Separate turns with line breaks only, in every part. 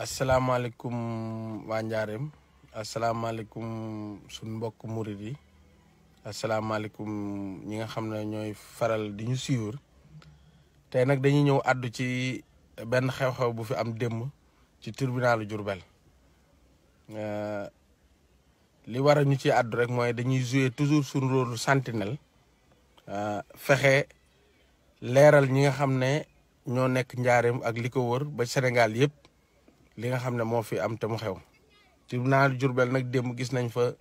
asalaamaaleykum waa Njaareem asalaamaaleykum suñ mbokk murid yi asalaamaaleykum ñi nga xam ne ñooy faral di ñu suivre tey nag dañuy ñëw àddu ci benn xew-xew bu fi am démb ci tribunalu Diourbel li war a ñu ci àddu rek mooy dañuy jouer toujours suñu rôle sentinelle fexe leeral ñi nga xam ne ñoo nekk Njaareem ak li ko wër ba Sénégal yëpp li nga xam ne moo fi am te mu xew tribunal Diourbel nag démb gis nañ fa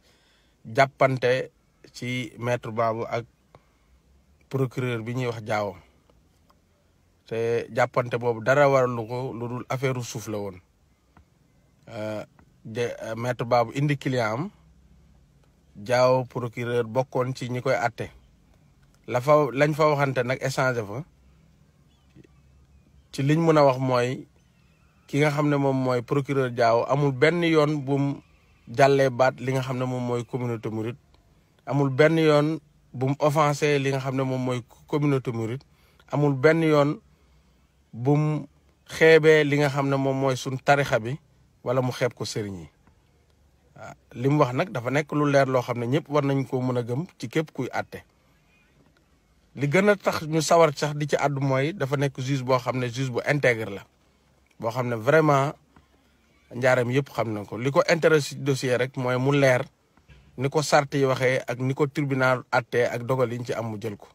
jàppante ci maître Babou ak procureur bi ñuy wax Diawo te jàppante boobu dara waralu ko lu dul affaire suuf la woon maître Babou indi client am Diawo procureur bokkoon ci ñi koy atte lañ fa waxante nag échanger fa ci liñ mën a wax mooy ki nga xam ne moom mooy procureur Diawo amul benn yoon bu mu jàllee baat li nga xam ne moom mooy communauté mouride amul benn yoon bu mu offensé li nga xam ne moom mooy communauté mouride amul benn yoon bu mu xeebee li nga xam ne moom mooy suñ tarixa bi wala mu xeeb ko sëriñ yi waaw li mu wax nag dafa nekk lu leer loo xam ne ñëpp war nañ ko mën a gëm ci képp kuy àtte li gën a tax ñu sawar sax di ci àddu mooy dafa nekk juge boo xam ne juge bu intègre la boo xam ne vraiment Njaareem yëpp xam na ko li ko intéressé dossier rek mooy mu leer ni ko sart yi waxee ak ni ko tribunal attee ak dogal yi ñu ci am mu jël ko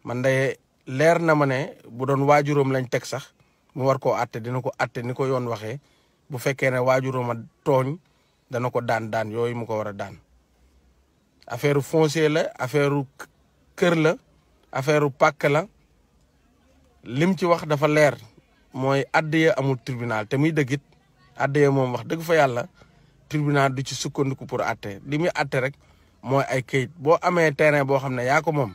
man de leer na ma ne bu doon waajuróom lañ teg sax mu war koo atte dina ko atte ni ko yoon waxee bu fekkee ne waajuróom a tooñ dana ko daan yooyu mu ko war a daan affaire foncier la affaire kër la affaire pàkk la lim ci wax dafa leer mooy addiye amul tribunal te muy dëggit addiye moom wax dëgg fa yàlla tribunal du ci sukkandiku pour atte li muy atte rek mooy ay këyit boo amee terrain boo xam ne yaa ko moom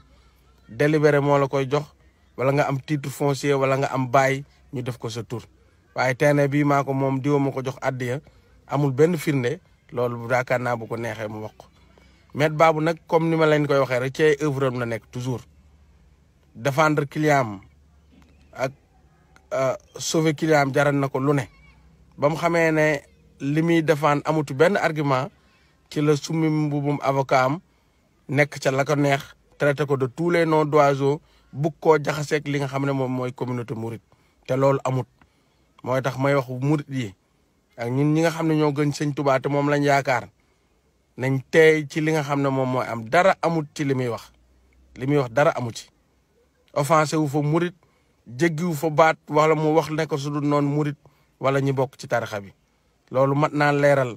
délibéré moo la koy jox wala nga am titre foncier wala nga am bail ñu def ko sa tur waaye terrain bii maa ko moom diwa ma ko jox addiye amul benn firnde loolu yaakaar naa bu ko neexee mu wax ko maître Babou nag comme ni ma leen koy waxee rek ci ay œuvre am la nekk toujours défendre client am ak sauver client am jaral na ko lu ne ba mu xamee ne li muy défendre amutu benn argument ci la summi mbubum avocat am nekk ca la ko neex traité ko de tous les noms d'oiseaux bugg koo jaxaseeg li nga xam ne moom mooy communauté mouride te loolu amut mooy tax may wax mouride yi ak ñun ñi nga xam ne ñoo gën sëñ Tuubaa te moom lañ yaakaar nañ teey ci li nga xam ne moom mooy am dara amut ci li muy wax dara amu ci offensé wu fa murit jéggiwu fa baat wala mu wax ne ko su dul noonu murit wala ñi bokk ci tarixa bi loolu mat naa leeral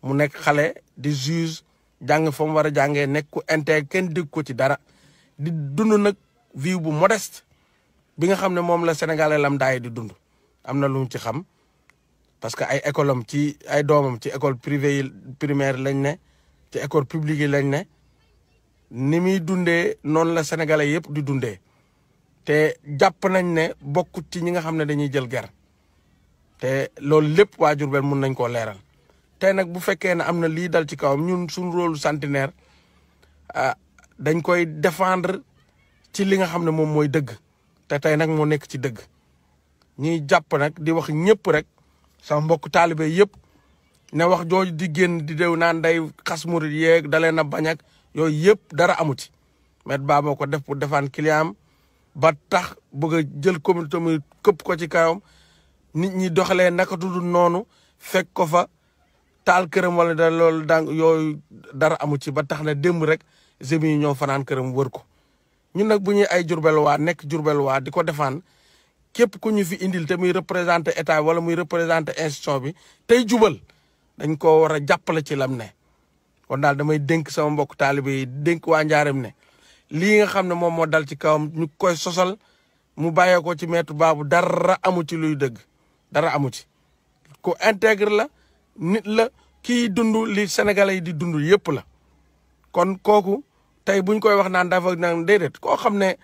mu nekk xale di juge jàng fa mu war a jàngee nekk ku intègre kenn dégg ko ci dara di dund nag vie bu modeste bi nga xam ne moom la sénégalais lambda yi di dund am na lu mu ci xam parce que ay école am ci ay doomam ci école privée yi primaire lañ ne ci école publique yi lañ ne ni muy dundee noonu la sénégalais yëpp di dundee te jàpp nañ ne bokkut ci ñi nga xam ne dañuy jël ger te loolu lépp waa Diourbel mun nañ koo leeral tey nag bu fekkee ne am na lii dal ci kawam ñun suñu rôle centenaire dañ koy défendre ci li nga xam ne moom mooy dëgg te tey nag moo nekk ci dëgg ñuy jàpp nag di wax ñëpp rek sama mbokk taalibe yëpp ne wax jooju di génn di dew naan day xas murit yeeg dalee na bañ ak yooyu yëpp dara amu ci maître Babou ko def pour défendre client am ba tax bëgg a jël communauté muy këpp ko ci kawam nit ñi doxalee naka tudd noonu fekk ko fa taal këram wala da loolu yooyu dara amu ci ba tax na démb rek gémi yi ñoo fanaan këram wër ko ñun nag bu ñuy ay Diourbel waa nekk Diourbel waa di ko défendre képp ku ñu fi indil te muy représenté état wala muy représenté institution bi tey jubal dañ ko war a jàppale ci lam ne kon daal damay dénk sama mbokk taalibe yi dénk waa Njaareem ne lii nga xam ne moom moo dal ci kawam ñu koy sosal mu bàyyee ko ci maître Babou dara amu ci luy dëgg dara amu ci ku intègre la nit la kii dund li sénégalais yi di dund yëpp la kon kooku tey buñ koy wax naan dafa naan déedéet koo xam ne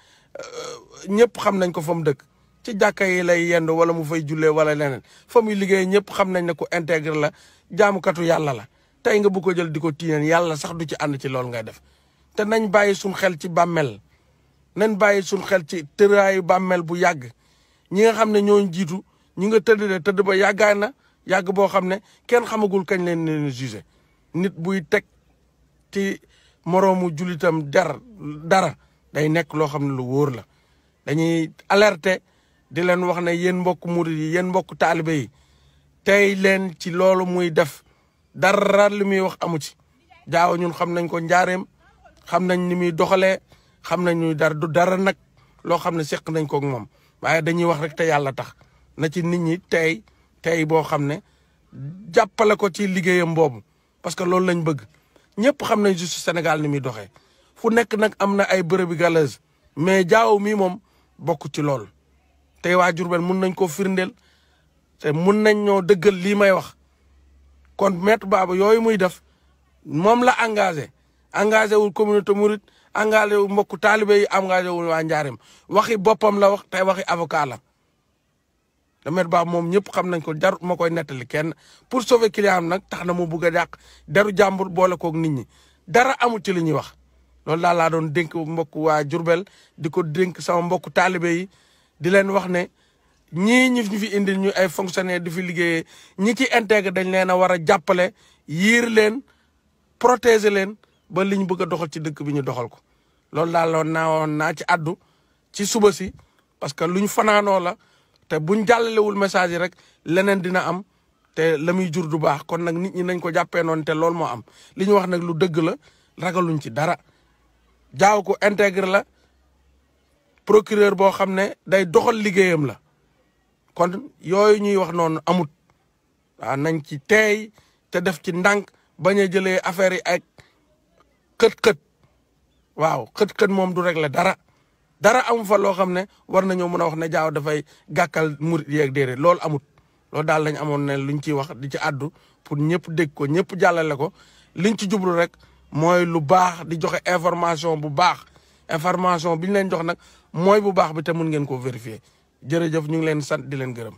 ñëpp xam nañ ko fa mu dëkk ci jàkka yi lay yendu wala mu fay jullee wala leneen fa muy liggéey ñëpp xam nañ ne ku intègre la jaamukatu yàlla la tey nga bu ko jël di ko tiineen yàlla sax du ci ànd ci loolu ngay def te nañ bàyyi suñ xel ci bàmmel nañ bàyyi suñ xel ci tëraayu bàmmel bu yàgg ñi nga xam ne ñoo jiitu ñu nga tëdd ba yàggaay na yàgg boo xam ne kenn xamagul kañ leen jugé nit buy teg ci moroomu julitam dara day nekk loo xam ne lu wóor la dañuy alerter di leen wax ne yéen mbokk murid yi yéen mbokk taalibe yi tey leen ci loolu muy def dara li muy wax amu ci Diaw ñun xam nañ ko njaareem xam nañ ni muy doxalee xam nañ ñu du dara nag loo xam ne seq nañ ko ak moom waaye dañuy wax rek te yàlla tax na ci nit ñi tey boo xam ne jàppale ko ci liggéeyam boobu parce que loolu lañ bëgg ñëpp xam nañ justice Sénégal ni muy doxee fu nekk nag am na ay bërëbi galeuse mais Diaw mii moom bokk ci loolu tey waa Diourbel mun nañ koo firndeel te mun nañ ñoo dëggal lii may wax kon Maître Baba yooyu muy def moom la engagé wul communauté mouride engagé wul mbokku taalibe yi engagé wul waa Njaareem waxi boppam la wax tey waxi avocat la te Maître Baba moom ñëpp xam nañ ko jarut ma koy nettali kenn pour sauver client am nag tax na mu bugg a yàq deru jàmbur boole koog nit ñi dara amul ci li ñuy wax loolu daal laa doon dénk mbokk waa Diourbel di ko dénk sama mbokku taalibe yi di leen wax ne ñii ñu fi indil ñu ay fonctionnaire di fi liggéeyee ñi ci intégré dañ leen a war a jàppale yiir leen protéger leen ba li ñu bëgg a doxal ci dëkk bi ñu doxal ko loolu daal loon naa ci addu ci suba si parce que luñ fanaanoo la te buñ jàllalewul message yi rek leneen dina am te la muy jur du baax kon nag nit ñi nañ ko jàppee noonu te loolu moo am li ñu wax nag lu dëgg la ragaluñ ci dara Diaw ko intégré la procureur boo xam ne day doxal liggéeyam la kon yooyu ñuy wax noonu amut waaw nañ ci teey te def ci ndànk bañ a jëlee affaire yi ak xët-xët waaw xët-xët moom du régler dara amu fa loo xam ne war nañoo mën a wax ne Diaw dafay gàkkal murit yeeg déedéet loolu amut loolu daal lañ amoon ne luñ ciy wax di ci àddu pour ñëpp dégg ko ñëpp jàllale ko liñ ci jublu rek mooy lu baax di joxe information bu baax information bi ñu leen jox nag mooy bu baax bi te mun ngeen koo vérifier jërëjëf ñu ngi leen sant di leen gërëm